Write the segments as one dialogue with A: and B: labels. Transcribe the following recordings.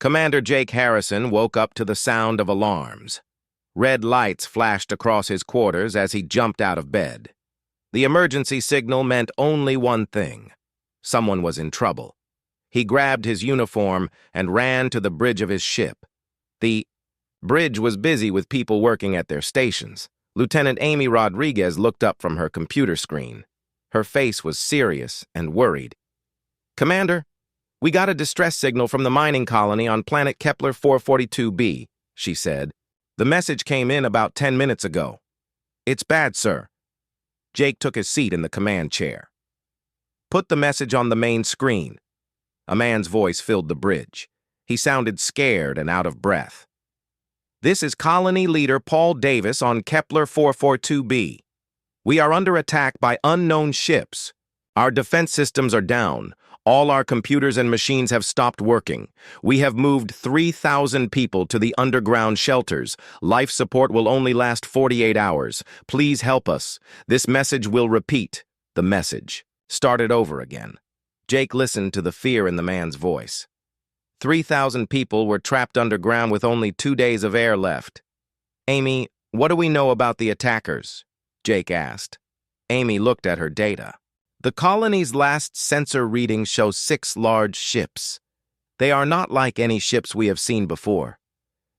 A: Commander Jake Harrison woke up to the sound of alarms. Red lights flashed across his quarters as he jumped out of bed. The emergency signal meant only one thing. Someone was in trouble. He grabbed his uniform and ran to the bridge of his ship. The bridge was busy with people working at their stations. Lieutenant Amy Rodriguez looked up from her computer screen. Her face was serious and worried. "Commander, we got a distress signal from the mining colony on planet Kepler 442b, she said. "The message came in about 10 minutes ago." "It's bad, sir." Jake took his seat in the command chair. "Put the message on the main screen." A man's voice filled the bridge. He sounded scared and out of breath. "This is Colony Leader Paul Davis on Kepler 442b. We are under attack by unknown ships. Our defense systems are down. All our computers and machines have stopped working. We have moved 3,000 people to the underground shelters. Life support will only last 48 hours. Please help us. This message will repeat." The message started over again. Jake listened to the fear in the man's voice. 3,000 people were trapped underground with only 2 days of air left. "Amy, what do we know about the attackers?" Jake asked. Amy looked at her data. "The colony's last sensor reading shows 6 large ships. They are not like any ships we have seen before.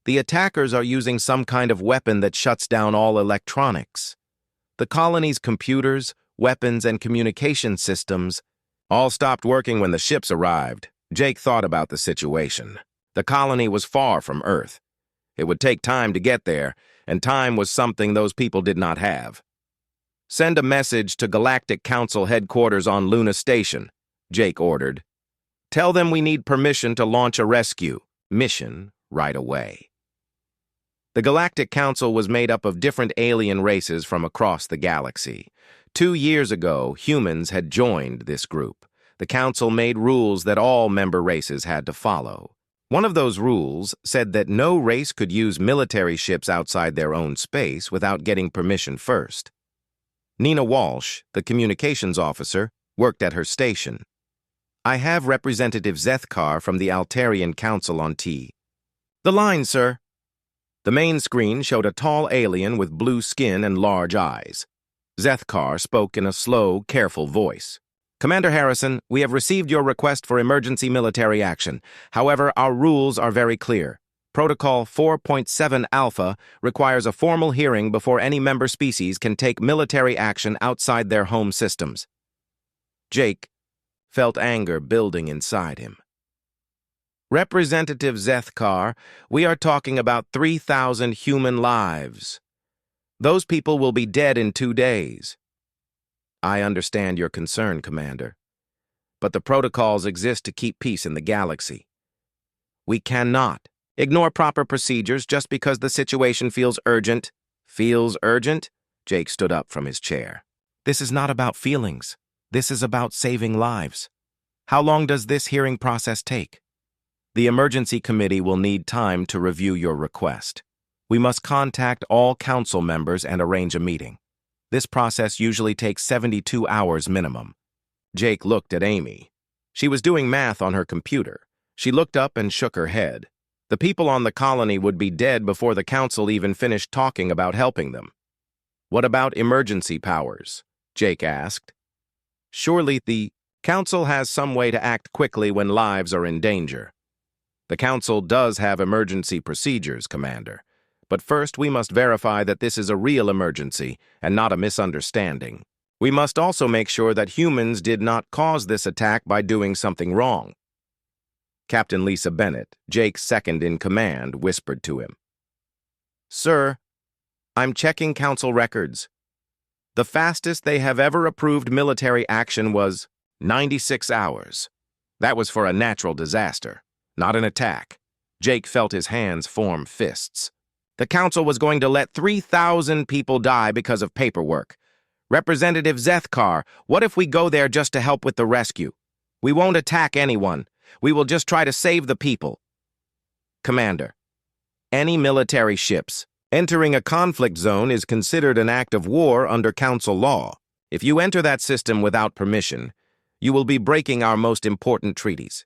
A: The attackers are using some kind of weapon that shuts down all electronics. The colony's computers, weapons, and communication systems all stopped working when the ships arrived." Jake thought about the situation. The colony was far from Earth. It would take time to get there, and time was something those people did not have. "Send a message to Galactic Council headquarters on Luna Station," Jake ordered. "Tell them we need permission to launch a rescue mission right away." The Galactic Council was made up of different alien races from across the galaxy. 2 years ago, humans had joined this group. The Council made rules that all member races had to follow. One of those rules said that no race could use military ships outside their own space without getting permission first. Nina Walsh, the communications officer, worked at her station. "I have Representative Zethkar from the Altarian Council on T." "The line, sir." The main screen showed a tall alien with blue skin and large eyes. Zethkar spoke in a slow, careful voice. "Commander Harrison, we have received your request for emergency military action. However, our rules are very clear. Protocol 4.7 Alpha requires a formal hearing before any member species can take military action outside their home systems." Jake felt anger building inside him. "Representative Zethkar, we are talking about 3,000 human lives. Those people will be dead in 2 days. I understand your concern, Commander, but the protocols exist to keep peace in the galaxy. We cannot ignore proper procedures just because the situation feels urgent." "Feels urgent?" Jake stood up from his chair. "This is not about feelings. This is about saving lives. How long does this hearing process take?" "The emergency committee will need time to review your request. We must contact all council members and arrange a meeting. This process usually takes 72 hours minimum." Jake looked at Amy. She was doing math on her computer. She looked up and shook her head. The people on the colony would be dead before the council even finished talking about helping them. "What about emergency powers?" Jake asked. "Surely the council has some way to act quickly when lives are in danger." "The council does have emergency procedures, Commander. But first we must verify that this is a real emergency and not a misunderstanding. We must also make sure that humans did not cause this attack by doing something wrong." Captain Lisa Bennett, Jake's second-in-command, whispered to him. "Sir, I'm checking council records. The fastest they have ever approved military action was 96 hours. That was for a natural disaster, not an attack." Jake felt his hands form fists. "The council was going to let 3,000 people die because of paperwork. Representative Zethkar, what if we go there just to help with the rescue? We won't attack anyone. We will just try to save the people." "Commander, any military ships entering a conflict zone is considered an act of war under council law. If you enter that system without permission, you will be breaking our most important treaties.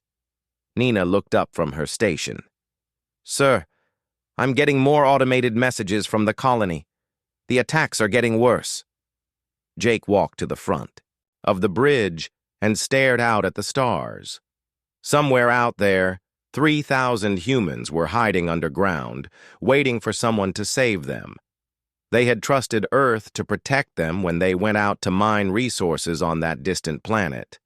A: Nina looked up from her station. Sir, I'm getting more automated messages from the colony. The attacks are getting worse. Jake walked to the front of the bridge and stared out at the stars. Somewhere out there, 3,000 humans were hiding underground, waiting for someone to save them. They had trusted Earth to protect them when they went out to mine resources on that distant planet.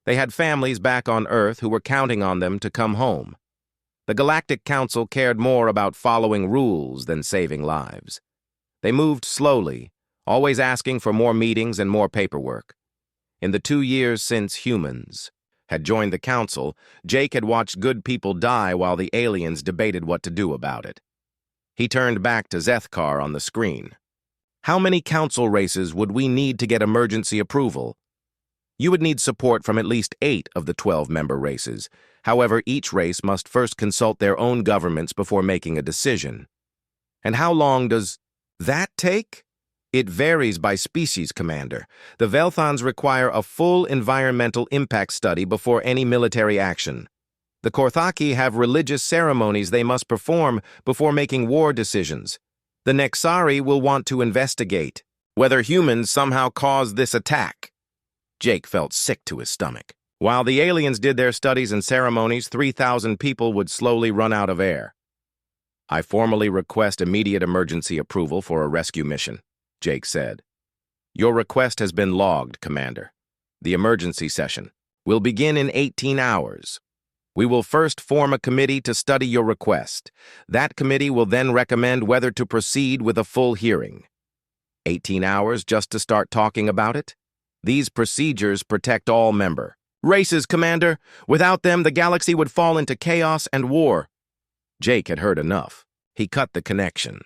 A: They had families back on Earth who were counting on them to come home. The Galactic Council cared more about following rules than saving lives. They moved slowly, always asking for more meetings and more paperwork. In the 2 years since humans had joined the Council, Jake had watched good people die while the aliens debated what to do about it. He turned back to Zethkar on the screen. How many Council races would we need to get emergency approval? You would need support from at least 8 of the 12-member races. However, each race must first consult their own governments before making a decision. And how long does that take? It varies by species, Commander. The Velthons require a full environmental impact study before any military action. The Korthaki have religious ceremonies they must perform before making war decisions. The Nexari will want to investigate whether humans somehow caused this attack. Jake felt sick to his stomach. While the aliens did their studies and ceremonies, 3,000 people would slowly run out of air. I formally request immediate emergency approval for a rescue mission, Jake said. Your request has been logged, Commander. The emergency session will begin in 18 hours. We will first form a committee to study your request. That committee will then recommend whether to proceed with a full hearing. 18 hours just to start talking about it? These procedures protect all member races, Commander. Without them, the galaxy would fall into chaos and war. Jake had heard enough. He cut the connection.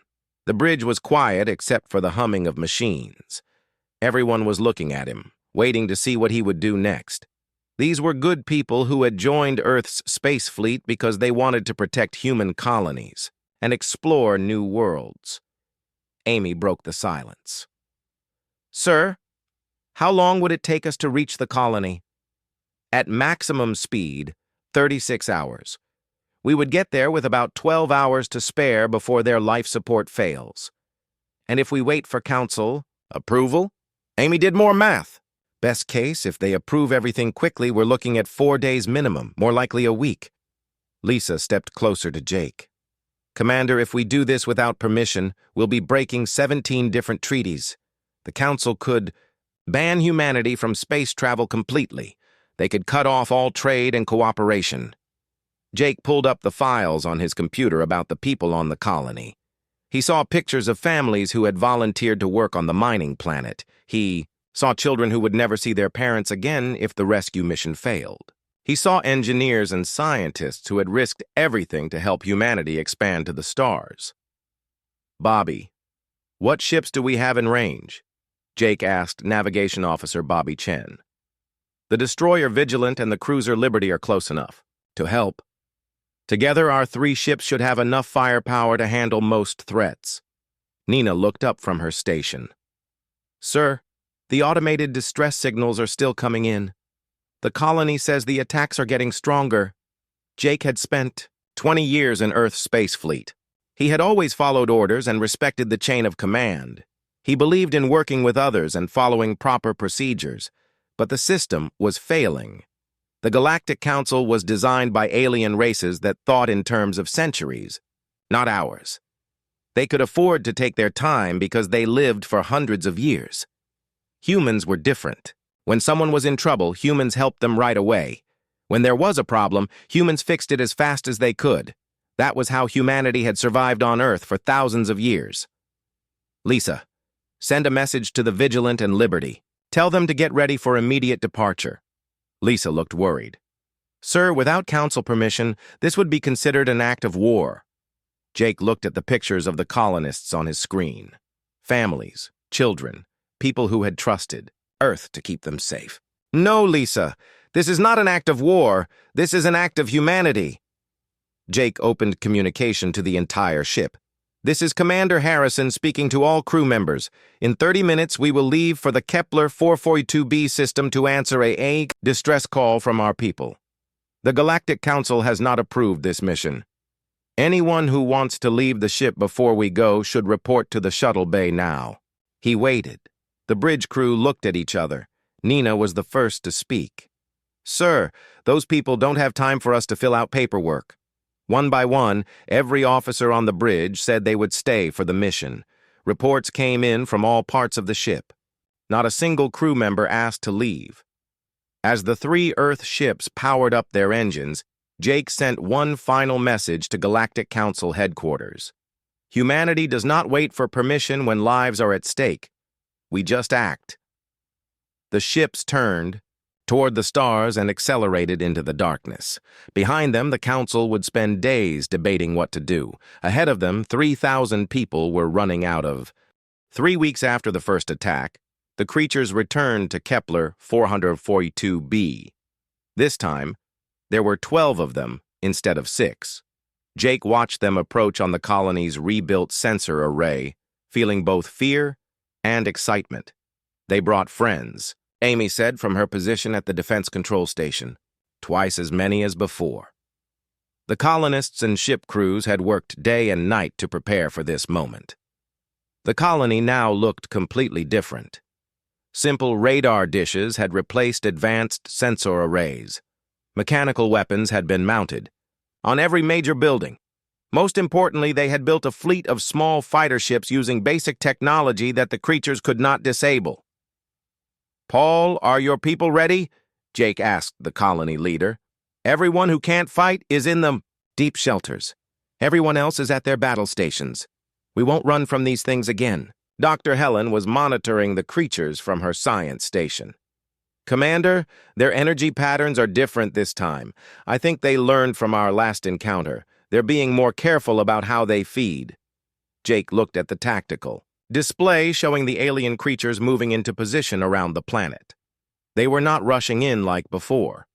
A: The bridge was quiet except for the humming of machines. Everyone was looking at him, waiting to see what he would do next. These were good people who had joined Earth's space fleet because they wanted to protect human colonies and explore new worlds. Amy broke the silence. Sir, how long would it take us to reach the colony? At maximum speed, 36 hours. We would get there with about 12 hours to spare before their life support fails. And if we wait for Council approval? Amy did more math. Best case, if they approve everything quickly, we're looking at 4 days minimum, more likely a week. Lisa stepped closer to Jake. Commander, if we do this without permission, we'll be breaking 17 different treaties. The Council could ban humanity from space travel completely. They could cut off all trade and cooperation. Jake pulled up the files on his computer about the people on the colony. He saw pictures of families who had volunteered to work on the mining planet. He saw children who would never see their parents again if the rescue mission failed. He saw engineers and scientists who had risked everything to help humanity expand to the stars. Bobby, what ships do we have in range? Jake asked Navigation Officer Bobby Chen. The destroyer Vigilant and the cruiser Liberty are close enough to help. Together, our 3 ships should have enough firepower to handle most threats. Nina looked up from her station. Sir, the automated distress signals are still coming in. The colony says the attacks are getting stronger. Jake had spent 20 years in Earth's space fleet. He had always followed orders and respected the chain of command. He believed in working with others and following proper procedures, but the system was failing. The Galactic Council was designed by alien races that thought in terms of centuries, not hours. They could afford to take their time because they lived for hundreds of years. Humans were different. When someone was in trouble, humans helped them right away. When there was a problem, humans fixed it as fast as they could. That was how humanity had survived on Earth for thousands of years. Lisa, send a message to the Vigilant and Liberty. Tell them to get ready for immediate departure. Lisa looked worried. Sir, without Council permission, this would be considered an act of war. Jake looked at the pictures of the colonists on his screen. Families, children, people who had trusted Earth to keep them safe. No, Lisa, this is not an act of war. This is an act of humanity. Jake opened communication to the entire ship. This is Commander Harrison speaking to all crew members. In 30 minutes, we will leave for the Kepler 442b system to answer a distress call from our people. The Galactic Council has not approved this mission. Anyone who wants to leave the ship before we go should report to the shuttle bay now." He waited. The bridge crew looked at each other. Nina was the first to speak. "Sir, those people don't have time for us to fill out paperwork." One by one, every officer on the bridge said they would stay for the mission. Reports came in from all parts of the ship. Not a single crew member asked to leave. As the 3 Earth ships powered up their engines, Jake sent one final message to Galactic Council headquarters. "Humanity does not wait for permission when lives are at stake. We just act." The ships turned toward the stars and accelerated into the darkness. Behind them, the Council would spend days debating what to do. Ahead of them, 3,000 people were running out of. 3 weeks after the first attack, the creatures returned to Kepler 442b. This time, there were 12 of them instead of 6. Jake watched them approach on the colony's rebuilt sensor array, feeling both fear and excitement. "They brought friends," Amy said from her position at the defense control station. "Twice as many as before." The colonists and ship crews had worked day and night to prepare for this moment. The colony now looked completely different. Simple radar dishes had replaced advanced sensor arrays. Mechanical weapons had been mounted on every major building. Most importantly, they had built a fleet of small fighter ships using basic technology that the creatures could not disable. "Paul, are your people ready?" Jake asked the colony leader. "Everyone who can't fight is in the deep shelters. Everyone else is at their battle stations. We won't run from these things again." Dr. Helen was monitoring the creatures from her science station. "Commander, their energy patterns are different this time. I think they learned from our last encounter. They're being more careful about how they feed." Jake looked at the tactical display showing the alien creatures moving into position around the planet. They were not rushing in like before.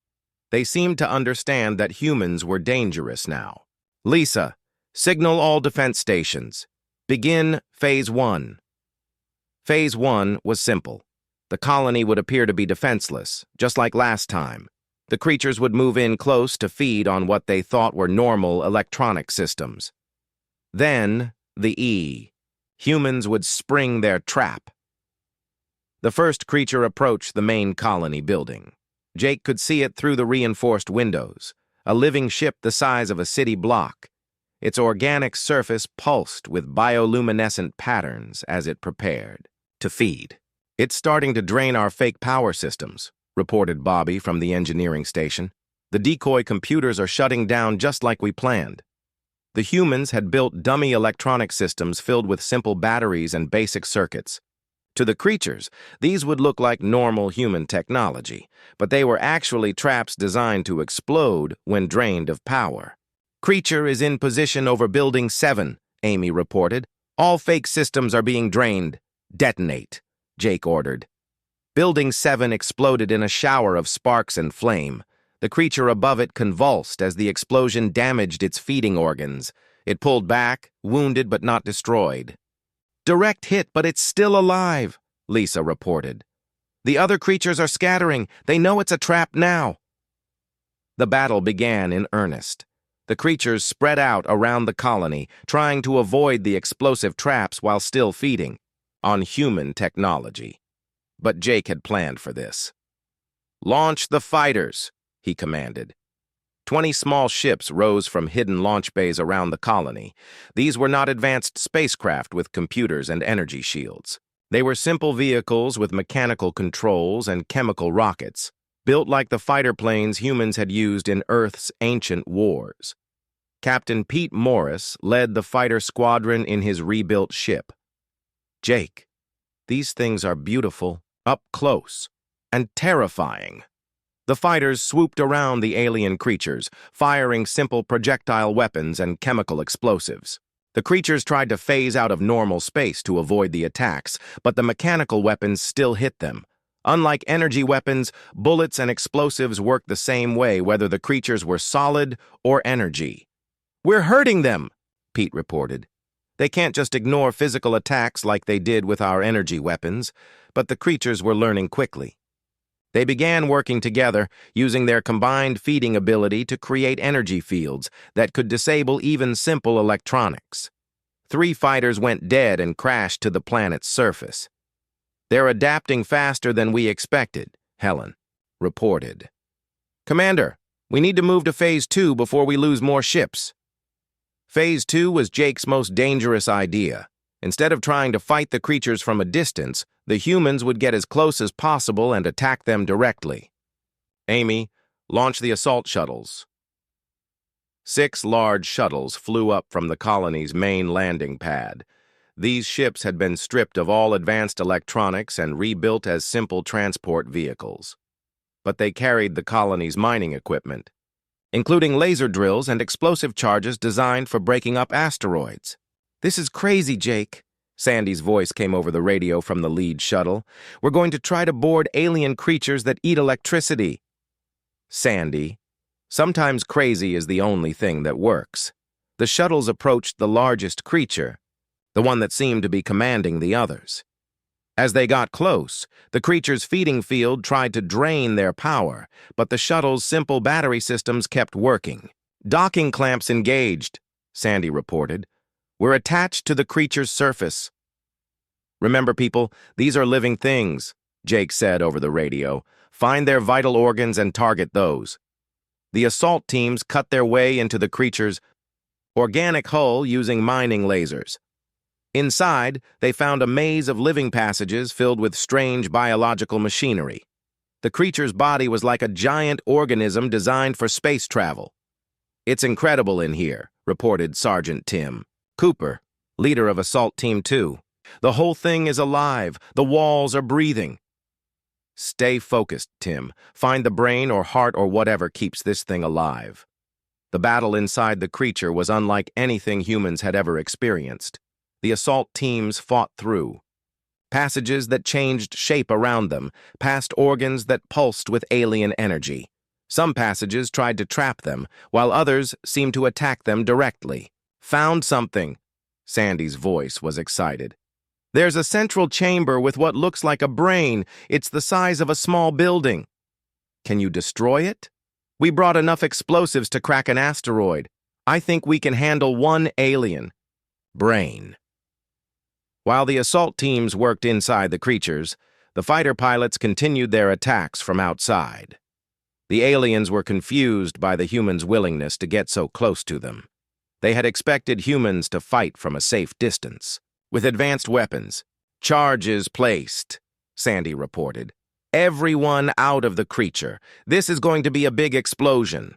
A: They seemed to understand that humans were dangerous now. "Lisa, signal all defense stations. Begin Phase 1. Phase 1 was simple. The colony would appear to be defenseless, just like last time. The creatures would move in close to feed on what they thought were normal electronic systems. Then, the E. Humans would spring their trap. The first creature approached the main colony building. Jake could see it through the reinforced windows, a living ship the size of a city block. Its organic surface pulsed with bioluminescent patterns as it prepared to feed. "It's starting to drain our fake power systems," reported Bobby from the engineering station. "The decoy computers are shutting down just like we planned." The humans had built dummy electronic systems filled with simple batteries and basic circuits. To the creatures, these would look like normal human technology, but they were actually traps designed to explode when drained of power. "Creature is in position over Building 7, Amy reported. "All fake systems are being drained. Detonate," Jake ordered. Building 7 exploded in a shower of sparks and flame. The creature above it convulsed as the explosion damaged its feeding organs. It pulled back, wounded but not destroyed. "Direct hit, but it's still alive," Lisa reported. "The other creatures are scattering. They know it's a trap now." The battle began in earnest. The creatures spread out around the colony, trying to avoid the explosive traps while still feeding on human technology. But Jake had planned for this. "Launch the fighters," he commanded. 20 small ships rose from hidden launch bays around the colony. These were not advanced spacecraft with computers and energy shields. They were simple vehicles with mechanical controls and chemical rockets, built like the fighter planes humans had used in Earth's ancient wars. Captain Pete Morris led the fighter squadron in his rebuilt ship. "Jake, these things are beautiful, up close, and terrifying." The fighters swooped around the alien creatures, firing simple projectile weapons and chemical explosives. The creatures tried to phase out of normal space to avoid the attacks, but the mechanical weapons still hit them. Unlike energy weapons, bullets and explosives worked the same way whether the creatures were solid or energy. "We're hurting them," Pete reported. "They can't just ignore physical attacks like they did with our energy weapons," but the creatures were learning quickly. They began working together, using their combined feeding ability to create energy fields that could disable even simple electronics. 3 fighters went dead and crashed to the planet's surface. "They're adapting faster than we expected," Helen reported. "Commander, we need to move to Phase 2 before we lose more ships." Phase 2 was Jake's most dangerous idea. Instead of trying to fight the creatures from a distance, the humans would get as close as possible and attack them directly. "Amy, launch the assault shuttles." 6 large shuttles flew up from the colony's main landing pad. These ships had been stripped of all advanced electronics and rebuilt as simple transport vehicles. But they carried the colony's mining equipment, including laser drills and explosive charges designed for breaking up asteroids. "This is crazy, Jake." Sandy's voice came over the radio from the lead shuttle. "We're going to try to board alien creatures that eat electricity." "Sandy, sometimes crazy is the only thing that works." The shuttles approached the largest creature, the one that seemed to be commanding the others. As they got close, the creature's feeding field tried to drain their power, but the shuttle's simple battery systems kept working. "Docking clamps engaged," Sandy reported. "We're attached to the creature's surface." "Remember, people, these are living things," Jake said over the radio. "Find their vital organs and target those." The assault teams cut their way into the creature's organic hull using mining lasers. Inside, they found a maze of living passages filled with strange biological machinery. The creature's body was like a giant organism designed for space travel. "It's incredible in here," reported Sergeant Tim Cooper, leader of Assault Team 2. "The whole thing is alive. The walls are breathing." "Stay focused, Tim. Find the brain or heart or whatever keeps this thing alive." The battle inside the creature was unlike anything humans had ever experienced. The assault teams fought through passages that changed shape around them, past organs that pulsed with alien energy. Some passages tried to trap them, while others seemed to attack them directly. "Found something." Sandy's voice was excited. "There's a central chamber with what looks like a brain. It's the size of a small building." "Can you destroy it?" "We brought enough explosives to crack an asteroid. I think we can handle one alien brain." While the assault teams worked inside the creatures, the fighter pilots continued their attacks from outside. The aliens were confused by the humans' willingness to get so close to them. They had expected humans to fight from a safe distance, with advanced weapons. "Charges placed," Sandy reported. "Everyone out of the creature. This is going to be a big explosion."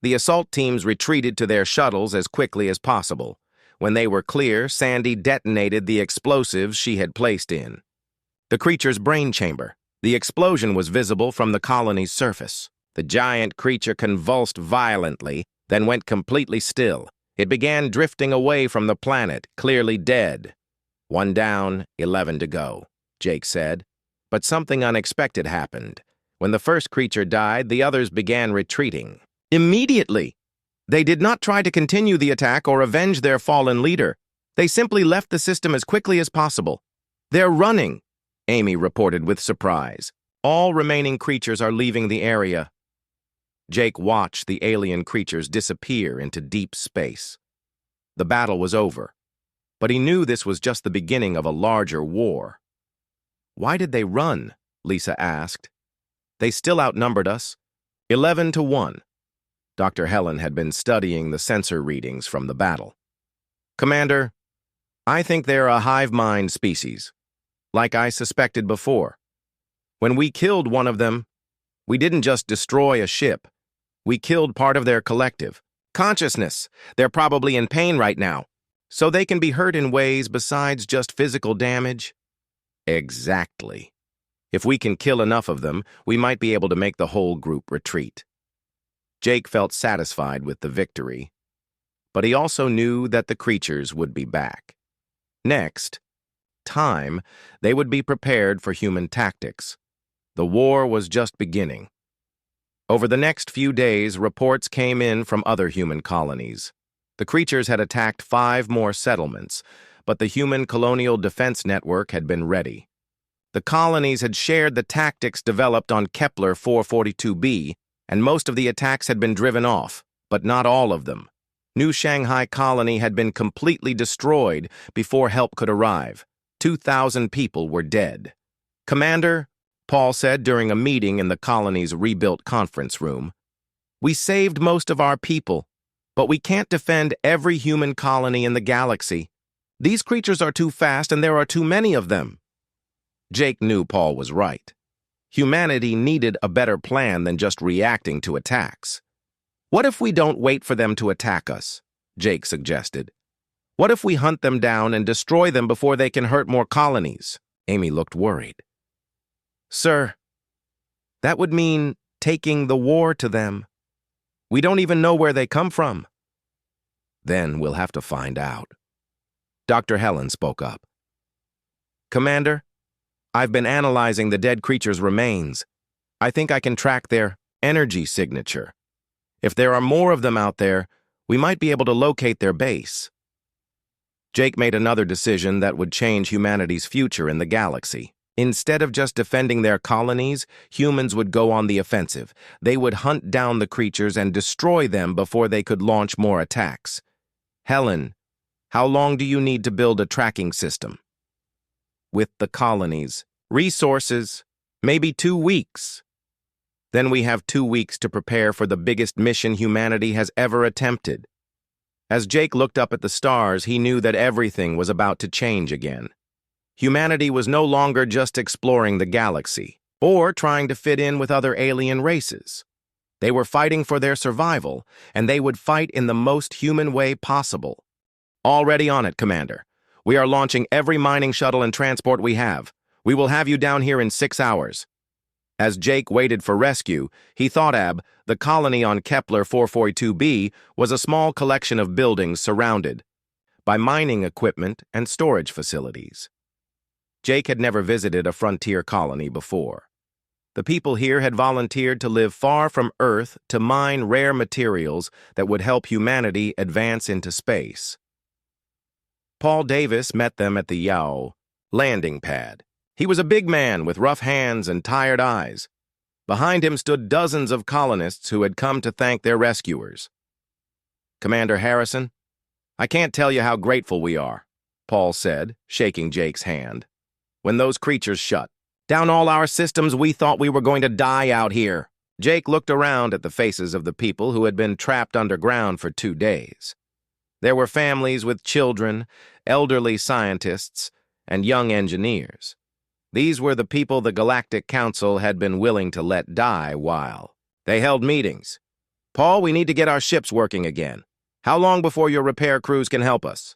A: The assault teams retreated to their shuttles as quickly as possible. When they were clear, Sandy detonated the explosives she had placed in the creature's brain chamber. The explosion was visible from the colony's surface. The giant creature convulsed violently, then went completely still. It began drifting away from the planet, clearly dead. "1 down, 11 to go," Jake said. But something unexpected happened. When the first creature died, the others began retreating. Immediately! They did not try to continue the attack or avenge their fallen leader. They simply left the system as quickly as possible. "They're running," Amy reported with surprise. "All remaining creatures are leaving the area." Jake watched the alien creatures disappear into deep space. The battle was over, but he knew this was just the beginning of a larger war. "Why did they run?" Lisa asked. "They still outnumbered us. 11 to 1. Dr. Helen had been studying the sensor readings from the battle. "Commander, I think they're a hive mind species, like I suspected before. When we killed one of them, we didn't just destroy a ship. We killed part of their collective consciousness. They're probably in pain right now, so they can be hurt in ways besides just physical damage." "Exactly. If we can kill enough of them, we might be able to make the whole group retreat." Jake felt satisfied with the victory, but he also knew that the creatures would be back. Next time, they would be prepared for human tactics. The war was just beginning. Over the next few days, reports came in from other human colonies. The creatures had attacked 5 more settlements, but the human colonial defense network had been ready. The colonies had shared the tactics developed on Kepler 442b, and most of the attacks had been driven off, but not all of them. New Shanghai colony had been completely destroyed before help could arrive. 2,000 people were dead. "Commander," Paul said during a meeting in the colony's rebuilt conference room, "we saved most of our people, but we can't defend every human colony in the galaxy. These creatures are too fast and there are too many of them." Jake knew Paul was right. Humanity needed a better plan than just reacting to attacks. "What if we don't wait for them to attack us?" Jake suggested. "What if we hunt them down and destroy them before they can hurt more colonies?" Amy looked worried. "Sir, that would mean taking the war to them. We don't even know where they come from." "Then we'll have to find out." Dr. Helen spoke up. "Commander, I've been analyzing the dead creatures' remains. I think I can track their energy signature. If there are more of them out there, we might be able to locate their base." Jake made another decision that would change humanity's future in the galaxy. Instead of just defending their colonies, humans would go on the offensive. They would hunt down the creatures and destroy them before they could launch more attacks. "Helen, how long do you need to build a tracking system?" "With the colonies. Resources, maybe 2 weeks. Then we have 2 weeks to prepare for the biggest mission humanity has ever attempted." As Jake looked up at the stars, he knew that everything was about to change again. Humanity was no longer just exploring the galaxy or trying to fit in with other alien races. They were fighting for their survival, and they would fight in the most human way possible. "Already on it, Commander. We are launching every mining shuttle and transport we have. We will have you down here in 6 hours. As Jake waited for rescue, he thought the colony on Kepler 442b was a small collection of buildings surrounded by mining equipment and storage facilities. Jake had never visited a frontier colony before. The people here had volunteered to live far from Earth to mine rare materials that would help humanity advance into space. Paul Davis met them at the Yao landing pad. He was a big man with rough hands and tired eyes. Behind him stood dozens of colonists who had come to thank their rescuers. "Commander Harrison, I can't tell you how grateful we are," Paul said, shaking Jake's hand. "When those creatures shut down all our systems, we thought we were going to die out here." Jake looked around at the faces of the people who had been trapped underground for 2 days. There were families with children, elderly scientists, and young engineers. These were the people the Galactic Council had been willing to let die while they held meetings. "Paul, we need to get our ships working again. How long before your repair crews can help us?"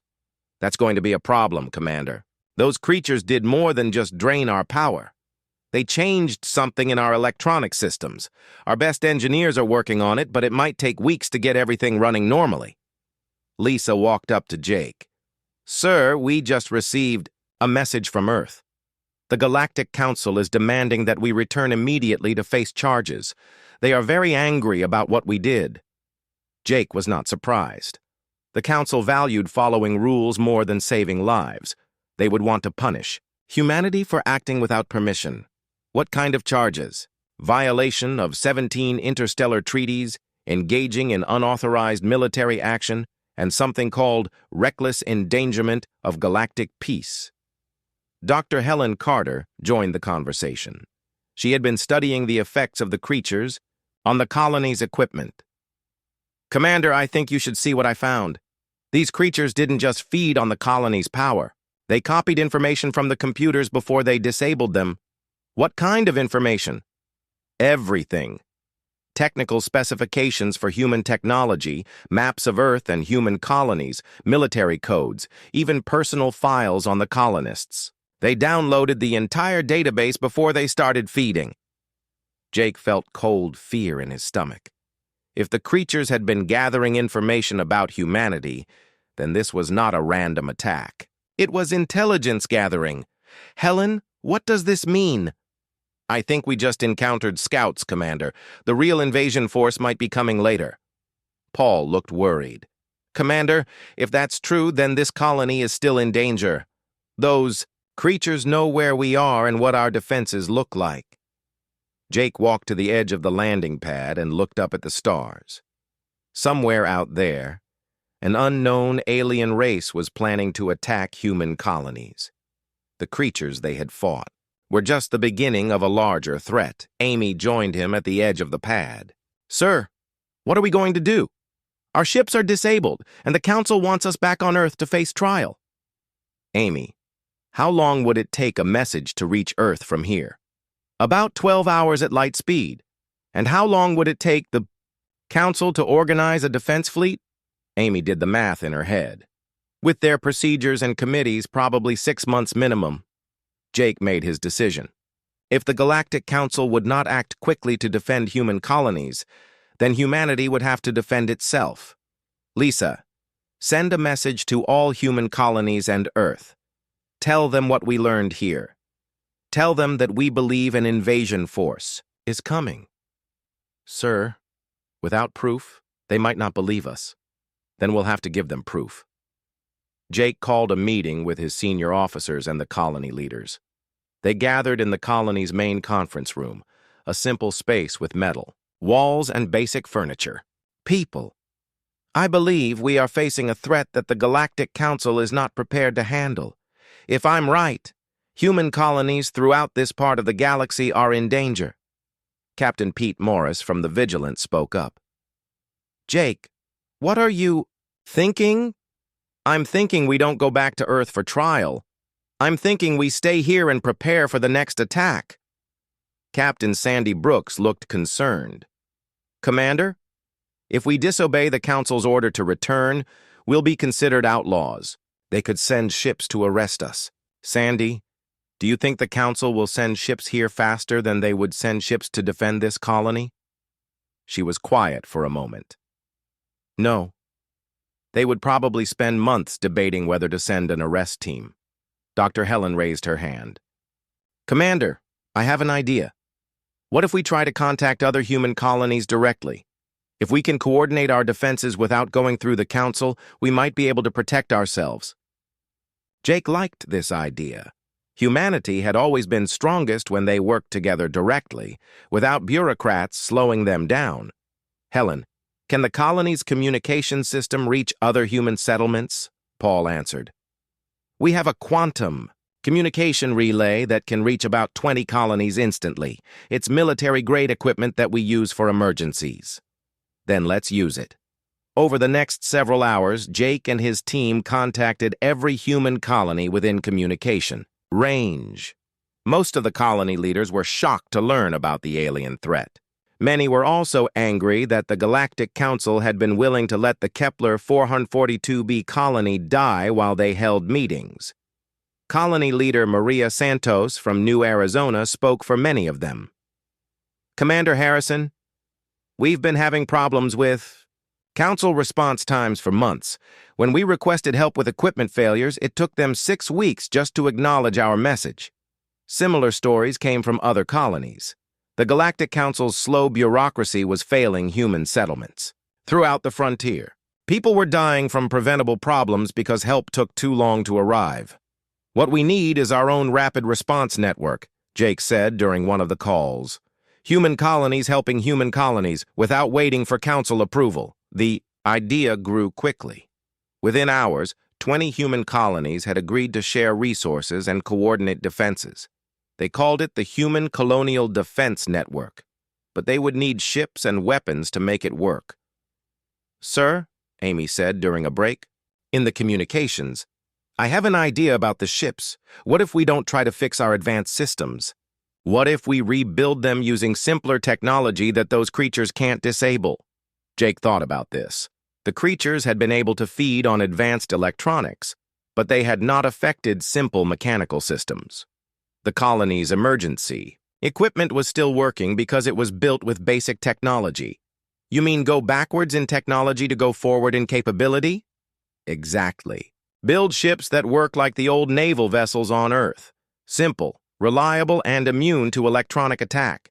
A: "That's going to be a problem, Commander. Those creatures did more than just drain our power. They changed something in our electronic systems. Our best engineers are working on it, but it might take weeks to get everything running normally." Lisa walked up to Jake. "Sir, we just received a message from Earth. The Galactic Council is demanding that we return immediately to face charges. They are very angry about what we did." Jake was not surprised. The Council valued following rules more than saving lives. They would want to punish humanity for acting without permission. "What kind of charges?" "Violation of 17 interstellar treaties, engaging in unauthorized military action, and something called reckless endangerment of galactic peace." Dr. Helen Carter joined the conversation. She had been studying the effects of the creatures on the colony's equipment. "Commander, I think you should see what I found. These creatures didn't just feed on the colony's power. They copied information from the computers before they disabled them." "What kind of information?" "Everything. Technical specifications for human technology, maps of Earth and human colonies, military codes, even personal files on the colonists. They downloaded the entire database before they started feeding." Jake felt cold fear in his stomach. If the creatures had been gathering information about humanity, then this was not a random attack. It was intelligence gathering. "Helen, what does this mean?" "I think we just encountered scouts, Commander. The real invasion force might be coming later." Paul looked worried. "Commander, if that's true, then this colony is still in danger. Those Creatures know where we are and what our defenses look like. Jake walked to the edge of the landing pad and looked up at the stars. Somewhere out there, an unknown alien race was planning to attack human colonies. The creatures they had fought were just the beginning of a larger threat. Amy joined him at the edge of the pad. "Sir, what are we going to do? Our ships are disabled, and the Council wants us back on Earth to face trial." "Amy, how long would it take a message to reach Earth from here?" "About 12 hours at light speed." "And how long would it take the Council to organize a defense fleet?" Amy did the math in her head. "With their procedures and committees, probably 6 months minimum." Jake made his decision. If the Galactic Council would not act quickly to defend human colonies, then humanity would have to defend itself. "Lisa, send a message to all human colonies and Earth. Tell them what we learned here. Tell them that we believe an invasion force is coming." "Sir, without proof, they might not believe us. Then we'll have to give them proof." Jake called a meeting with his senior officers and the colony leaders. They gathered in the colony's main conference room, a simple space with metal, walls, and basic furniture. "People, I believe we are facing a threat that the Galactic Council is not prepared to handle. If I'm right, human colonies throughout this part of the galaxy are in danger." Captain Pete Morris from the Vigilance spoke up. "Jake, what are you thinking?" "I'm thinking we don't go back to Earth for trial. I'm thinking we stay here and prepare for the next attack." Captain Sandy Brooks looked concerned. "Commander, if we disobey the Council's order to return, we'll be considered outlaws. They could send ships to arrest us." "Sandy, do you think the Council will send ships here faster than they would send ships to defend this colony?" She was quiet for a moment. "No. They would probably spend months debating whether to send an arrest team." Dr. Helen raised her hand. "Commander, I have an idea. What if we try to contact other human colonies directly? If we can coordinate our defenses without going through the Council, we might be able to protect ourselves." Jake liked this idea. Humanity had always been strongest when they worked together directly, without bureaucrats slowing them down. "Helen, can the colony's communication system reach other human settlements?" Paul answered. "We have a quantum communication relay that can reach about 20 colonies instantly. It's military-grade equipment that we use for emergencies." "Then let's use it." Over the next several hours, Jake and his team contacted every human colony within communication range. Most of the colony leaders were shocked to learn about the alien threat. Many were also angry that the Galactic Council had been willing to let the Kepler 442b colony die while they held meetings. Colony leader Maria Santos from New Arizona spoke for many of them. "Commander Harrison, we've been having problems with Council response times for months. When we requested help with equipment failures, it took them 6 weeks just to acknowledge our message. Similar stories came from other colonies. The Galactic Council's slow bureaucracy was failing human settlements. Throughout the frontier, people were dying from preventable problems because help took too long to arrive. What we need is our own rapid response network," Jake said during one of the calls. "Human colonies helping human colonies without waiting for Council approval." The idea grew quickly. Within hours, 20 human colonies had agreed to share resources and coordinate defenses. They called it the Human Colonial Defense Network, but they would need ships and weapons to make it work. "Sir," Amy said during a break, in the communications, "I have an idea about the ships. What if we don't try to fix our advanced systems? What if we rebuild them using simpler technology that those creatures can't disable?" Jake thought about this. The creatures had been able to feed on advanced electronics, but they had not affected simple mechanical systems. The colony's emergency equipment was still working because it was built with basic technology. "You mean go backwards in technology to go forward in capability?" "Exactly. Build ships that work like the old naval vessels on Earth. Simple, reliable, and immune to electronic attack."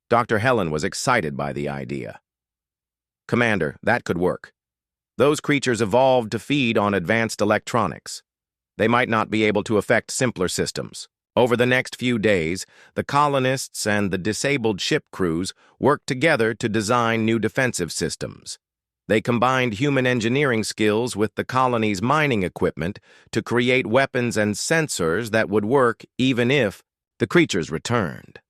A: Dr. Helen was excited by the idea. "Commander, that could work. Those creatures evolved to feed on advanced electronics. They might not be able to affect simpler systems. Over the next few days, the colonists and the disabled ship crews worked together to design new defensive systems. They combined human engineering skills with the colony's mining equipment to create weapons and sensors that would work even if the creatures returned.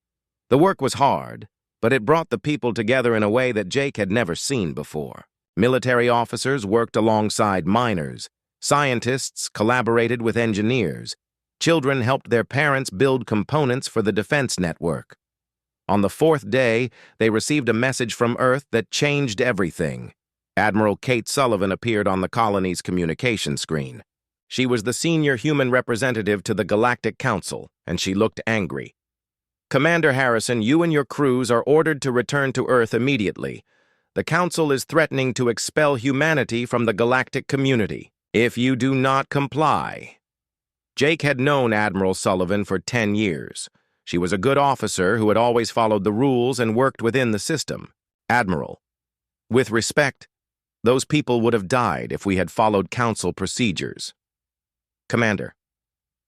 A: The work was hard, but it brought the people together in a way that Jake had never seen before. Military officers worked alongside miners. Scientists collaborated with engineers. Children helped their parents build components for the defense network. On the fourth day, they received a message from Earth that changed everything. Admiral Kate Sullivan appeared on the colony's communication screen. She was the senior human representative to the Galactic Council, and she looked angry. "Commander Harrison, you and your crews are ordered to return to Earth immediately. The Council is threatening to expel humanity from the galactic community if you do not comply." Jake had known Admiral Sullivan for 10 years. She was a good officer who had always followed the rules and worked within the system. "Admiral, with respect, those people would have died if we had followed Council procedures." "Commander,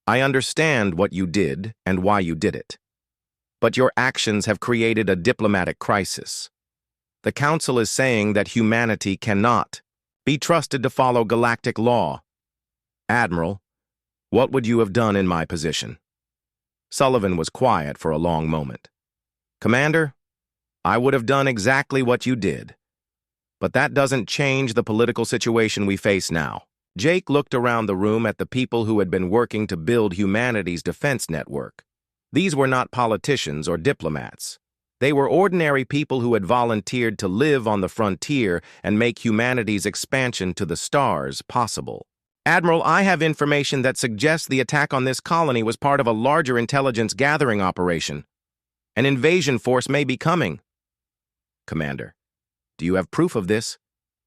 A: I understand what you did and why you did it. But your actions have created a diplomatic crisis. The Council is saying that humanity cannot be trusted to follow galactic law. Admiral, what would you have done in my position?" Sullivan was quiet for a long moment. "Commander, I would have done exactly what you did. But that doesn't change the political situation we face now." Jake looked around the room at the people who had been working to build humanity's defense network. These were not politicians or diplomats. They were ordinary people who had volunteered to live on the frontier and make humanity's expansion to the stars possible. "Admiral, I have information that suggests the attack on this colony was part of a larger intelligence gathering operation. An invasion force may be coming." "Commander, do you have proof of this?"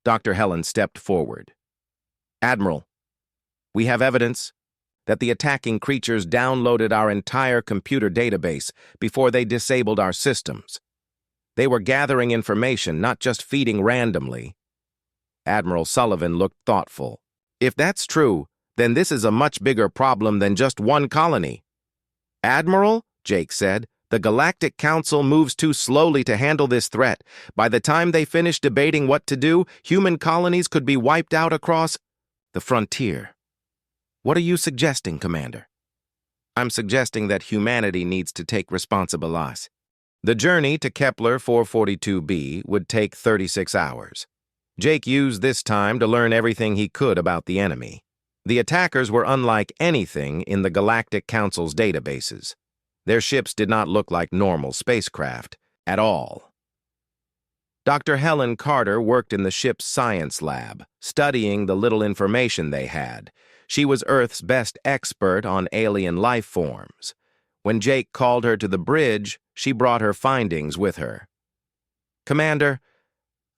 A: Dr. Helen stepped forward. "Admiral, we have evidence that the attacking creatures downloaded our entire computer database before they disabled our systems. They were gathering information, not just feeding randomly." Admiral Sullivan looked thoughtful. "If that's true, then this is a much bigger problem than just one colony." "Admiral," Jake said, "the Galactic Council moves too slowly to handle this threat. By the time they finish debating what to do, human colonies could be wiped out across the frontier." "What are you suggesting, Commander?" "I'm suggesting that humanity needs to take responsibility." The journey to Kepler 442b would take 36 hours. Jake used this time to learn everything he could about the enemy. The attackers were unlike anything in the Galactic Council's databases. Their ships did not look like normal spacecraft at all. Dr. Helen Carter worked in the ship's science lab, studying the little information they had. She was Earth's best expert on alien life forms. When Jake called her to the bridge, she brought her findings with her. "Commander,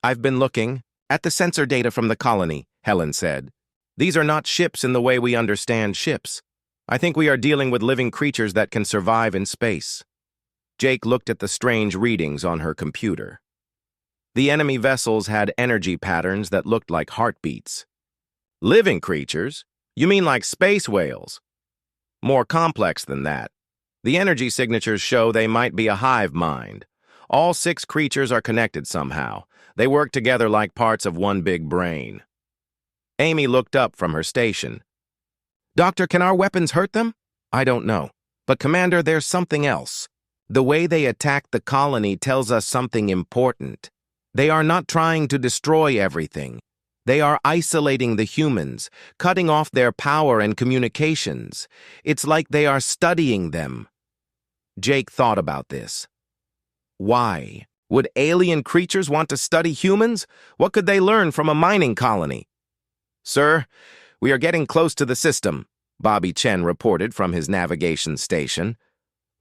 A: I've been looking at the sensor data from the colony," Helen said. "These are not ships in the way we understand ships. I think we are dealing with living creatures that can survive in space." Jake looked at the strange readings on her computer. The enemy vessels had energy patterns that looked like heartbeats. "Living creatures? You mean like space whales?" "More complex than that. The energy signatures show they might be a hive mind. All 6 creatures are connected somehow. They work together like parts of one big brain." Amy looked up from her station. "Doctor, can our weapons hurt them?" "I don't know. But Commander, there's something else. The way they attack the colony tells us something important. They are not trying to destroy everything. They are isolating the humans, cutting off their power and communications. It's like they are studying them." Jake thought about this. Why? Would alien creatures want to study humans? What could they learn from a mining colony? "Sir, we are getting close to the system," Bobby Chen reported from his navigation station.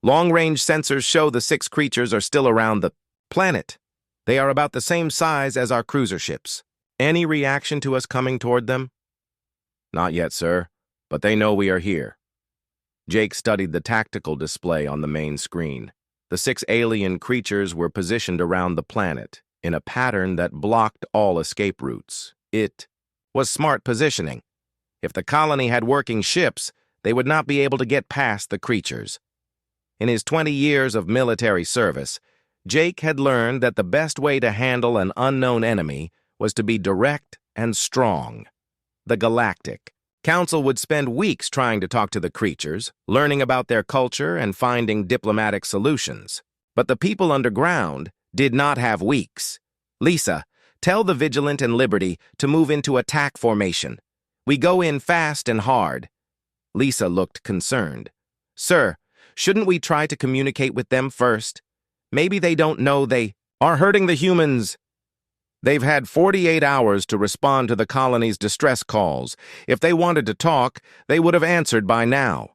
A: "Long-range sensors show the 6 creatures are still around the planet. They are about the same size as our cruiser ships. Any reaction to us coming toward them?" "Not yet, sir, but they know we are here." Jake studied the tactical display on the main screen. The 6 alien creatures were positioned around the planet in a pattern that blocked all escape routes. It was smart positioning. If the colony had working ships, they would not be able to get past the creatures. In his 20 years of military service, Jake had learned that the best way to handle an unknown enemy was to be direct and strong. The Galactic Council would spend weeks trying to talk to the creatures, learning about their culture and finding diplomatic solutions. But the people underground did not have weeks. Lisa, tell the Vigilant and Liberty to move into attack formation. We go in fast and hard. Lisa looked concerned. Sir, shouldn't we try to communicate with them first? Maybe they don't know they are hurting the humans. They've had 48 hours to respond to the colony's distress calls. If they wanted to talk, they would have answered by now.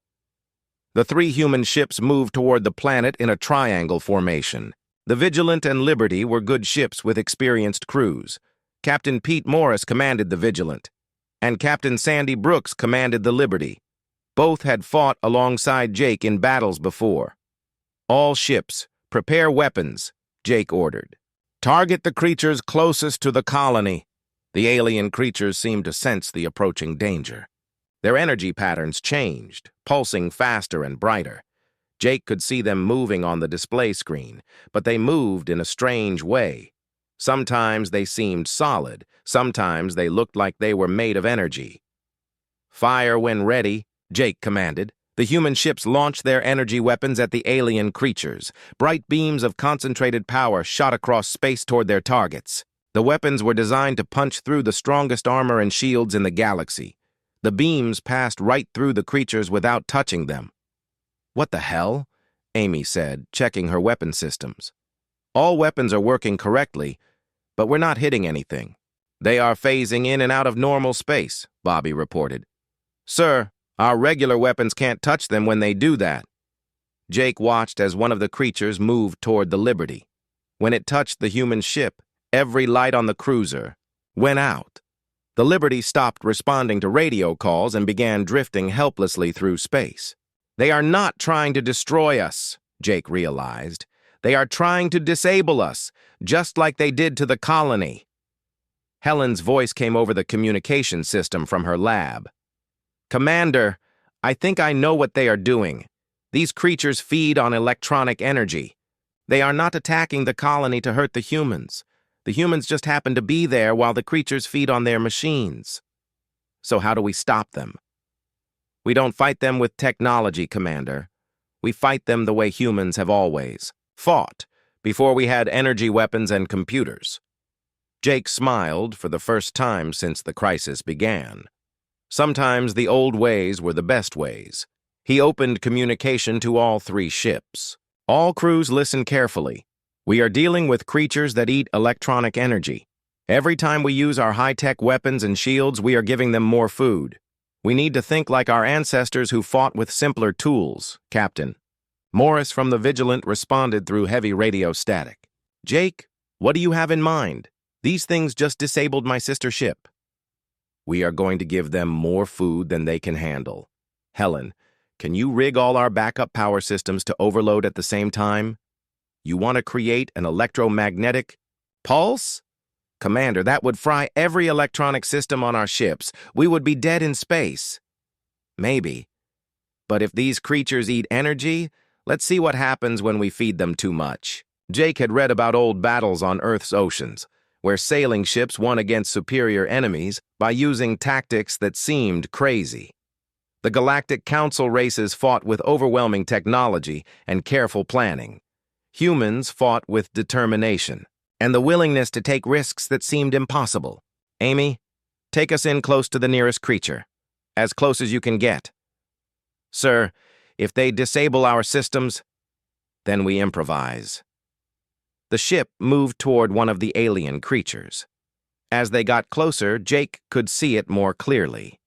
A: The 3 human ships moved toward the planet in a triangle formation. The Vigilant and Liberty were good ships with experienced crews. Captain Pete Morris commanded the Vigilant, and Captain Sandy Brooks commanded the Liberty. Both had fought alongside Jake in battles before. All ships, prepare weapons, Jake ordered. Target the creatures closest to the colony. The alien creatures seemed to sense the approaching danger. Their energy patterns changed, pulsing faster and brighter. Jake could see them moving on the display screen, but they moved in a strange way. Sometimes they seemed solid, sometimes they looked like they were made of energy. Fire when ready, Jake commanded. The human ships launched their energy weapons at the alien creatures. Bright beams of concentrated power shot across space toward their targets. The weapons were designed to punch through the strongest armor and shields in the galaxy. The beams passed right through the creatures without touching them. What the hell? Amy said, checking her weapon systems. All weapons are working correctly, but we're not hitting anything. They are phasing in and out of normal space, Bobby reported. Sir, our regular weapons can't touch them when they do that. Jake watched as one of the creatures moved toward the Liberty. When it touched the human ship, every light on the cruiser went out. The Liberty stopped responding to radio calls and began drifting helplessly through space. They are not trying to destroy us, Jake realized. They are trying to disable us, just like they did to the colony. Helen's voice came over the communication system from her lab. Commander, I think I know what they are doing. These creatures feed on electronic energy. They are not attacking the colony to hurt the humans. The humans just happen to be there while the creatures feed on their machines. So how do we stop them? We don't fight them with technology, Commander. We fight them the way humans have always fought, before we had energy weapons and computers. Jake smiled for the first time since the crisis began. Sometimes the old ways were the best ways. He opened communication to all 3 ships. All crews listen carefully. We are dealing with creatures that eat electronic energy. Every time we use our high-tech weapons and shields, we are giving them more food. We need to think like our ancestors who fought with simpler tools, Captain. Morris from the Vigilant responded through heavy radio static. Jake, what do you have in mind? These things just disabled my sister ship. We are going to give them more food than they can handle. Helen, can you rig all our backup power systems to overload at the same time? You want to create an electromagnetic pulse? Commander, that would fry every electronic system on our ships. We would be dead in space. Maybe. But if these creatures eat energy, let's see what happens when we feed them too much. Jake had read about old battles on Earth's oceans, where sailing ships won against superior enemies by using tactics that seemed crazy. The Galactic Council races fought with overwhelming technology and careful planning. Humans fought with determination and the willingness to take risks that seemed impossible. Amy, take us in close to the nearest creature, as close as you can get. Sir, if they disable our systems, then we improvise. The ship moved toward one of the alien creatures. As they got closer, Jake could see it more clearly.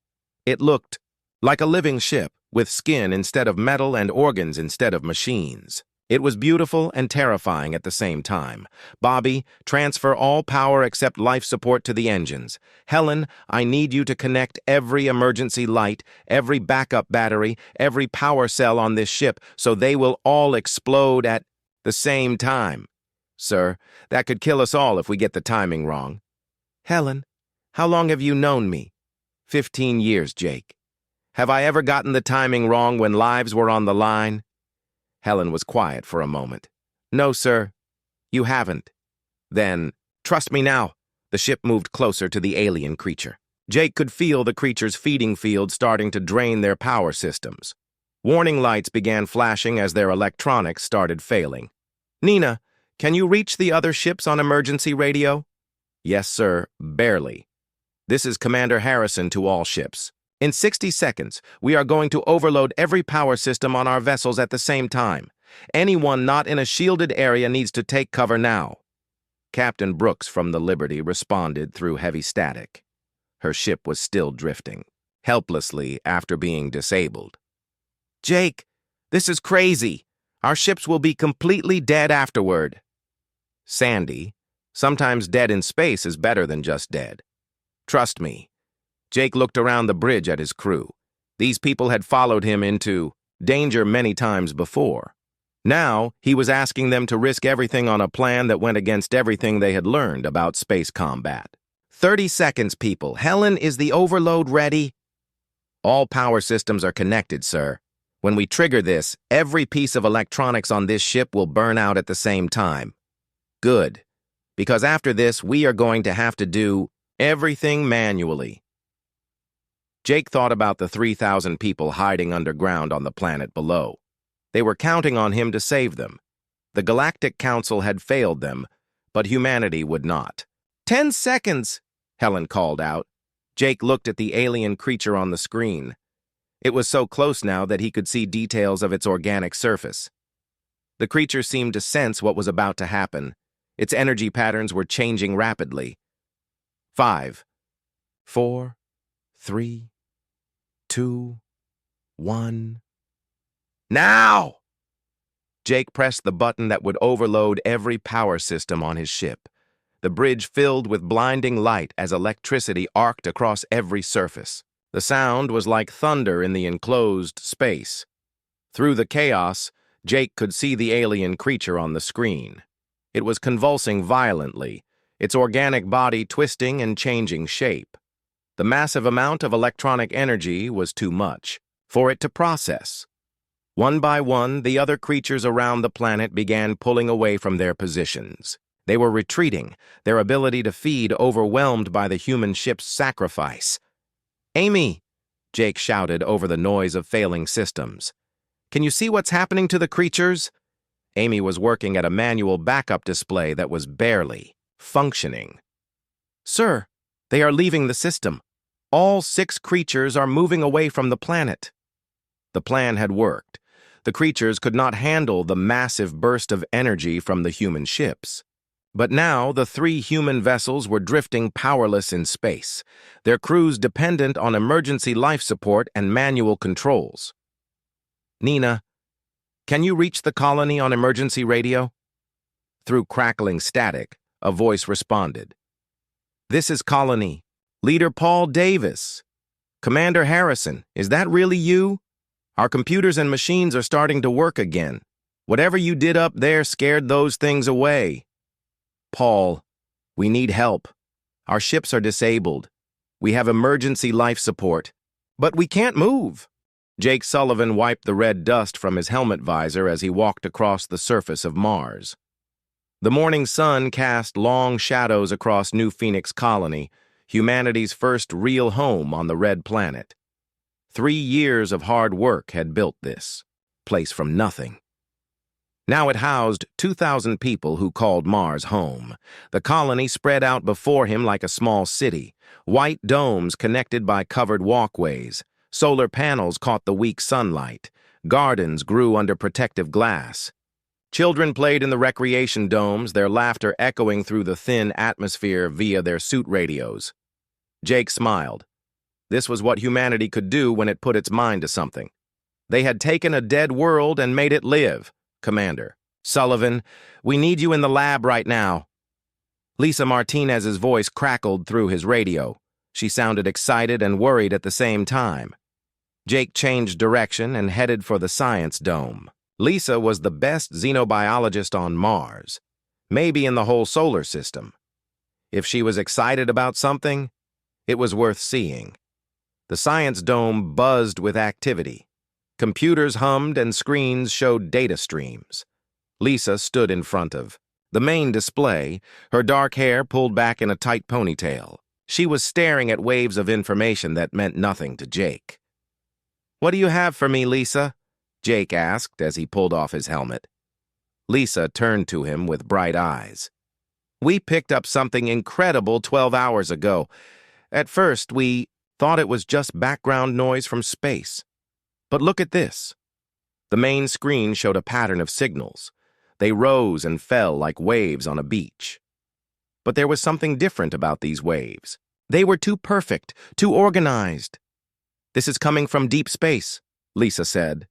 A: It looked like a living ship, with skin instead of metal and organs instead of machines. It was beautiful and terrifying at the same time. Bobby, transfer all power except life support to the engines. Helen, I need you to connect every emergency light, every backup battery, every power cell on this ship so they will all explode at the same time. Sir, that could kill us all if we get the timing wrong. Helen, how long have you known me? 15 years, Jake. Have I ever gotten the timing wrong when lives were on the line? Helen was quiet for a moment. No, sir, you haven't. Then, trust me now. The ship moved closer to the alien creature. Jake could feel the creature's feeding field starting to drain their power systems. Warning lights began flashing as their electronics started failing. Nina, can you reach the other ships on emergency radio? Yes, sir, barely. This is Commander Harrison to all ships. In 60 seconds, we are going to overload every power system on our vessels at the same time. Anyone not in a shielded area needs to take cover now. Captain Brooks from the Liberty responded through heavy static. Her ship was still drifting, helplessly after being disabled. Jake, this is crazy. Our ships will be completely dead afterward. Sandy, sometimes dead in space is better than just dead. Trust me. Jake looked around the bridge at his crew. These people had followed him into danger many times before. Now, he was asking them to risk everything on a plan that went against everything they had learned about space combat. 30 seconds, people. Helen, is the overload ready? All power systems are connected, sir. When we trigger this, every piece of electronics on this ship will burn out at the same time. Good. Because after this, we are going to have to do everything manually. Jake thought about the 3,000 people hiding underground on the planet below. They were counting on him to save them. The Galactic Council had failed them, but humanity would not. 10 seconds, Helen called out. Jake looked at the alien creature on the screen. It was so close now that he could see details of its organic surface. The creature seemed to sense what was about to happen. Its energy patterns were changing rapidly. 5, 4, 3, 2, 1. Now! Jake pressed the button that would overload every power system on his ship. The bridge filled with blinding light as electricity arced across every surface. The sound was like thunder in the enclosed space. Through the chaos, Jake could see the alien creature on the screen. It was convulsing violently, its organic body twisting and changing shape. The massive amount of electronic energy was too much for it to process. One by one, the other creatures around the planet began pulling away from their positions. They were retreating, their ability to feed overwhelmed by the human ship's sacrifice. Amy, Jake shouted over the noise of failing systems. Can you see what's happening to the creatures? Amy was working at a manual backup display that was barely functioning. Sir, they are leaving the system. All 6 creatures are moving away from the planet. The plan had worked. The creatures could not handle the massive burst of energy from the human ships. But now the 3 human vessels were drifting powerless in space, their crews dependent on emergency life support and manual controls. Nina, can you reach the colony on emergency radio? Through crackling static, a voice responded. This is Colony. Leader Paul Davis. Commander Harrison, is that really you? Our computers and machines are starting to work again. Whatever you did up there scared those things away. Paul, we need help. Our ships are disabled. We have emergency life support. But we can't move. Jake Sullivan wiped the red dust from his helmet visor as he walked across the surface of Mars. The morning sun cast long shadows across New Phoenix Colony, humanity's first real home on the red planet. 3 years of hard work had built this place from nothing. Now it housed 2,000 people who called Mars home. The colony spread out before him like a small city. White domes connected by covered walkways. Solar panels caught the weak sunlight. Gardens grew under protective glass. Children played in the recreation domes, their laughter echoing through the thin atmosphere via their suit radios. Jake smiled. This was what humanity could do when it put its mind to something. They had taken a dead world and made it live. Commander. Sullivan, we need you in the lab right now. Lisa Martinez's voice crackled through his radio. She sounded excited and worried at the same time. Jake changed direction and headed for the science dome. Lisa was the best xenobiologist on Mars, maybe in the whole solar system. If she was excited about something, it was worth seeing. The science dome buzzed with activity. Computers hummed and screens showed data streams. Lisa stood in front of the main display, her dark hair pulled back in a tight ponytail. She was staring at waves of information that meant nothing to Jake. "What do you have for me, Lisa?" Jake asked as he pulled off his helmet. Lisa turned to him with bright eyes. "We picked up something incredible 12 hours ago. At first, we thought it was just background noise from space. But look at this." The main screen showed a pattern of signals. They rose and fell like waves on a beach. But there was something different about these waves. They were too perfect, too organized. "This is coming from deep space," Lisa said.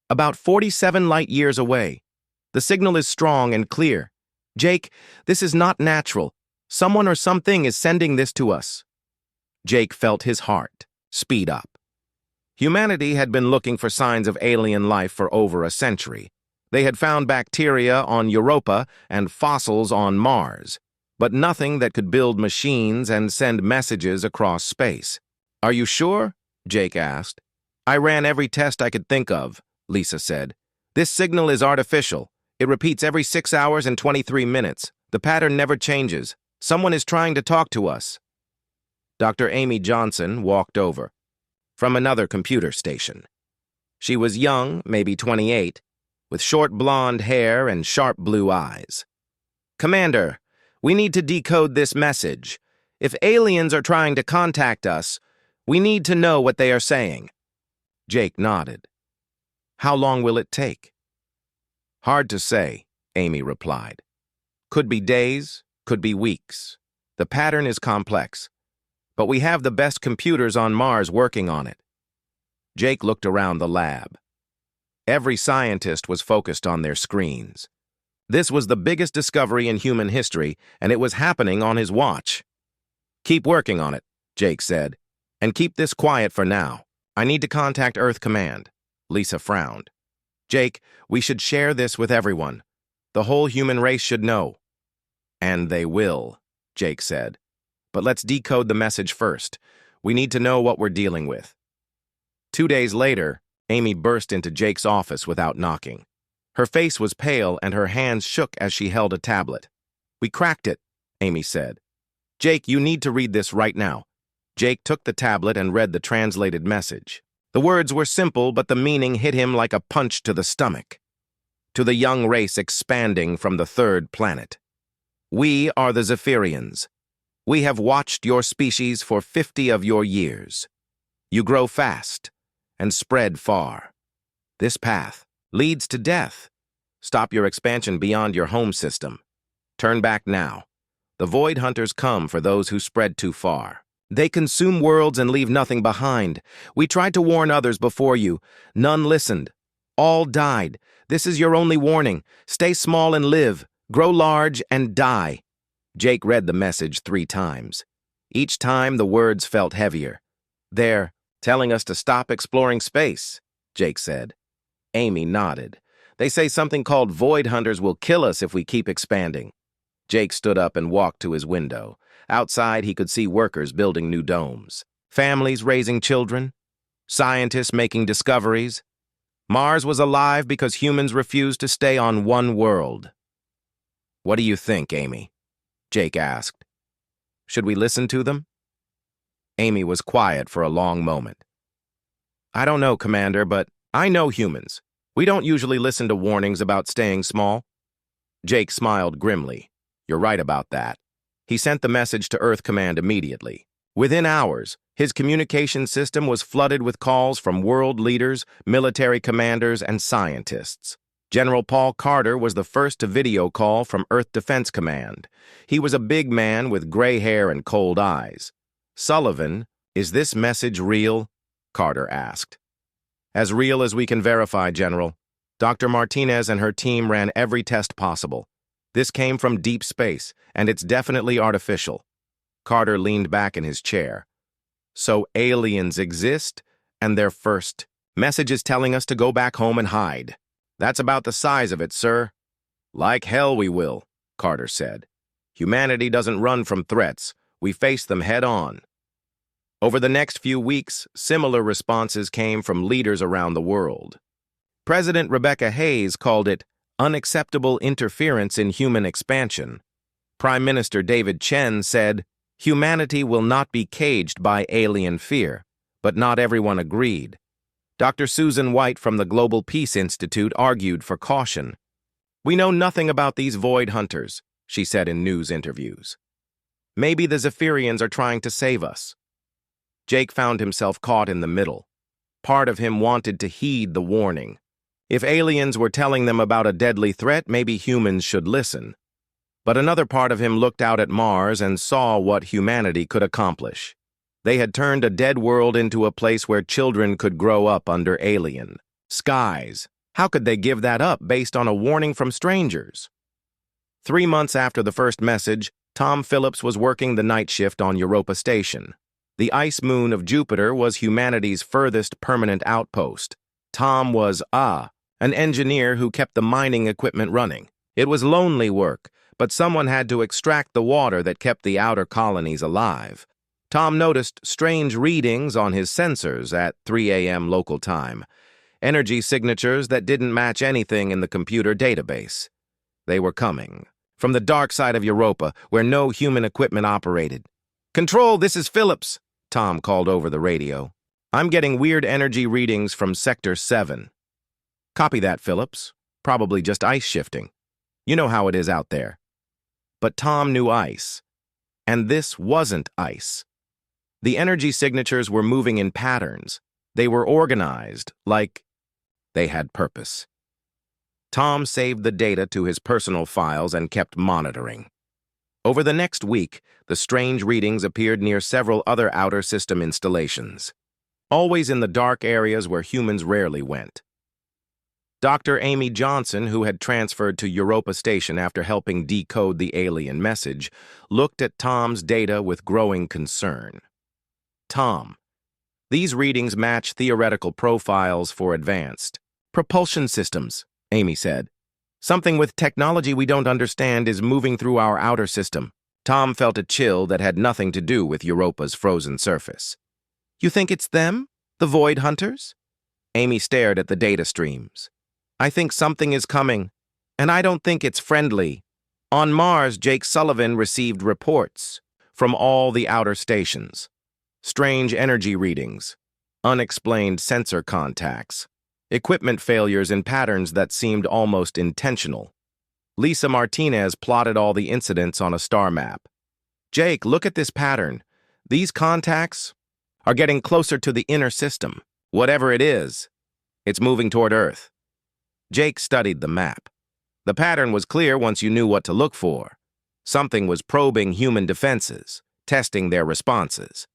A: "About 47 light years away. The signal is strong and clear. Jake, this is not natural. Someone or something is sending this to us." Jake felt his heart speed up. Humanity had been looking for signs of alien life for over a century. They had found bacteria on Europa and fossils on Mars, but nothing that could build machines and send messages across space. "Are you sure?" Jake asked. "I ran every test I could think of," Lisa said. "This signal is artificial. It repeats every 6 hours and 23 minutes. The pattern never changes. Someone is trying to talk to us." Dr. Amy Johnson walked over from another computer station. She was young, maybe 28, with short blonde hair and sharp blue eyes. "Commander, we need to decode this message. If aliens are trying to contact us, we need to know what they are saying." Jake nodded. "How long will it take?" "Hard to say," Amy replied. "Could be days, could be weeks. The pattern is complex. But we have the best computers on Mars working on it." Jake looked around the lab. Every scientist was focused on their screens. This was the biggest discovery in human history, and it was happening on his watch. "Keep working on it," Jake said, "and keep this quiet for now. I need to contact Earth Command." Lisa frowned. "Jake, we should share this with everyone. The whole human race should know." "And they will," Jake said. "But let's decode the message first. We need to know what we're dealing with." 2 days later, Amy burst into Jake's office without knocking. Her face was pale and her hands shook as she held a tablet. "We cracked it," Amy said. "Jake, you need to read this right now." Jake took the tablet and read the translated message. The words were simple, but the meaning hit him like a punch to the stomach. "To the young race expanding from the third planet. We are the Zephyrians. We have watched your species for 50 of your years. You grow fast and spread far. This path leads to death. Stop your expansion beyond your home system. Turn back now. The Void Hunters come for those who spread too far. They consume worlds and leave nothing behind. We tried to warn others before you. None listened. All died. This is your only warning. Stay small and live. Grow large and die." Jake read the message 3 times. Each time the words felt heavier. "They're telling us to stop exploring space," Jake said. Amy nodded. "They say something called Void Hunters will kill us if we keep expanding." Jake stood up and walked to his window. Outside, he could see workers building new domes, families raising children, scientists making discoveries. Mars was alive because humans refused to stay on one world. "What do you think, Amy?" Jake asked. "Should we listen to them?" Amy was quiet for a long moment. "I don't know, Commander, but I know humans. We don't usually listen to warnings about staying small." Jake smiled grimly. "You're right about that." He sent the message to Earth Command immediately. Within hours, his communication system was flooded with calls from world leaders, military commanders, and scientists. General Paul Carter was the first to video call from Earth Defense Command. He was a big man with gray hair and cold eyes. "Sullivan, is this message real?" Carter asked. "As real as we can verify, General. Dr. Martinez and her team ran every test possible. This came from deep space, and it's definitely artificial." Carter leaned back in his chair. "So aliens exist, and their first message is telling us to go back home and hide. That's about the size of it, sir." "Like hell we will," Carter said. "Humanity doesn't run from threats. We face them head on." Over the next few weeks, similar responses came from leaders around the world. President Rebecca Hayes called it unacceptable interference in human expansion. Prime Minister David Chen said, humanity will not be caged by alien fear, but not everyone agreed. Dr. Susan White from the Global Peace Institute argued for caution. We know nothing about these void hunters, she said in news interviews. Maybe the Zephyrians are trying to save us. Jake found himself caught in the middle. Part of him wanted to heed the warning. If aliens were telling them about a deadly threat, maybe humans should listen. But another part of him looked out at Mars and saw what humanity could accomplish. They had turned a dead world into a place where children could grow up under alien skies. How could they give that up based on a warning from strangers? 3 months after the first message, Tom Phillips was working the night shift on Europa Station. The ice moon of Jupiter was humanity's furthest permanent outpost. Tom was, an engineer who kept the mining equipment running. It was lonely work, but someone had to extract the water that kept the outer colonies alive. Tom noticed strange readings on his sensors at 3 a.m. local time, energy signatures that didn't match anything in the computer database. They were coming from the dark side of Europa, where no human equipment operated. "Control, this is Phillips," Tom called over the radio. "I'm getting weird energy readings from Sector 7. "Copy that, Phillips. Probably just ice shifting. You know how it is out there." But Tom knew ice. And this wasn't ice. The energy signatures were moving in patterns. They were organized, like they had purpose. Tom saved the data to his personal files and kept monitoring. Over the next week, the strange readings appeared near several other outer system installations, always in the dark areas where humans rarely went. Dr. Amy Johnson, who had transferred to Europa Station after helping decode the alien message, looked at Tom's data with growing concern. "Tom, these readings match theoretical profiles for advanced propulsion systems," Amy said. "Something with technology we don't understand is moving through our outer system." Tom felt a chill that had nothing to do with Europa's frozen surface. "You think it's them? The Void Hunters?" Amy stared at the data streams. "I think something is coming, and I don't think it's friendly." On Mars, Jake Sullivan received reports from all the outer stations. Strange energy readings, unexplained sensor contacts, equipment failures in patterns that seemed almost intentional. Lisa Martinez plotted all the incidents on a star map. "Jake, look at this pattern. These contacts are getting closer to the inner system. Whatever it is, it's moving toward Earth." Jake studied the map. The pattern was clear once you knew what to look for. Something was probing human defenses, testing their responses.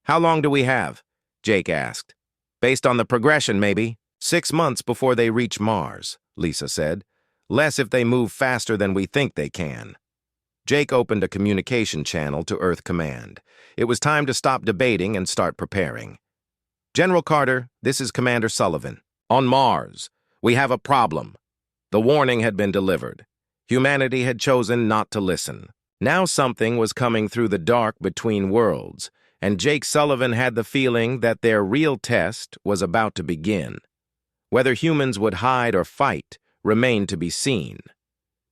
A: "How long do we have?" Jake asked. "Based on the progression, maybe. 6 months before they reach Mars," Lisa said. "Less if they move faster than we think they can." Jake opened a communication channel to Earth Command. It was time to stop debating and start preparing. "General Carter, this is Commander Sullivan. On Mars, we have a problem." The warning had been delivered. Humanity had chosen not to listen. Now something was coming through the dark between worlds, and Jake Sullivan had the feeling that their real test was about to begin. Whether humans would hide or fight remained to be seen.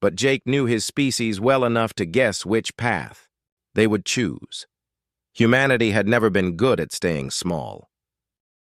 A: But Jake knew his species well enough to guess which path they would choose. Humanity had never been good at staying small.